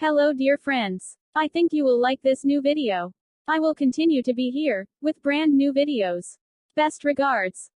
Hello dear friends. I think you will like this new video. I will continue to be here, with brand new videos. Best regards.